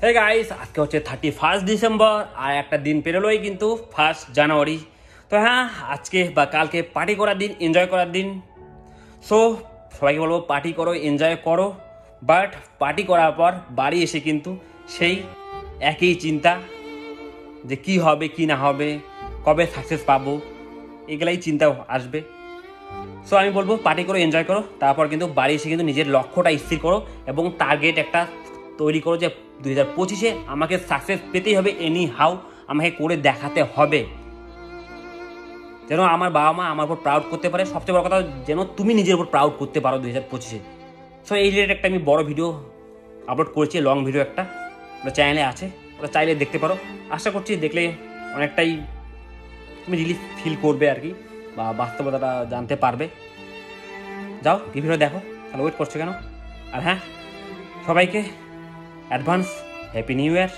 Hey guys, আজকে হচ্ছে 31 December আর একটা দিন পেরোলোই কিন্তু 1 জানুয়ারি। তো হ্যাঁ, আজকে বা কালকে পার্টি করার দিন, এনজয় করার দিন। সো সবাইকে বলবো পার্টি করো, এনজয় করো, বাট পার্টি করার পর বাড়ি এসে কিন্তু সেই একই চিন্তা যে কি হবে কি না হবে, কবে সাকসেস পাবো, এগুলাই চিন্তা আসবে। সো আমি বলবো পার্টি করো, এনজয় করো, তারপর কিন্তু বাড়ি এসে কিন্তু নিজের লক্ষ্যটা স্থির করো এবং টার্গেট একটা তৈরি করো যে 2025-এ আমাকে সাকসেস পেতেই হবে, এনি হাউ আমাকে করে দেখাতে হবে, যেন আমার বাবা মা আমার উপর প্রাউড করতে পারে। সবচেয়ে বড় কথা, যেন তুমি নিজের উপর প্রাউড করতে পারো 2025-এ। সো এই রিলেটেড একটা আমি বড় ভিডিও আপলোড করেছি, লং ভিডিও একটা, ওটা চ্যানেলে আছে, ওটা চাইলে দেখতে পারো। আশা করছি দেখলে অনেকটাই তুমি রিলিফ ফিল করবে আর কি, বা বাস্তবতাটা জানতে পারবে। যাও ভিডিও দেখো, তাহলে ওয়েট করছো কেন? আর হ্যাঁ, সবাইকে অ্যাডভান্স হ্যাপি নিউ ইয়ার।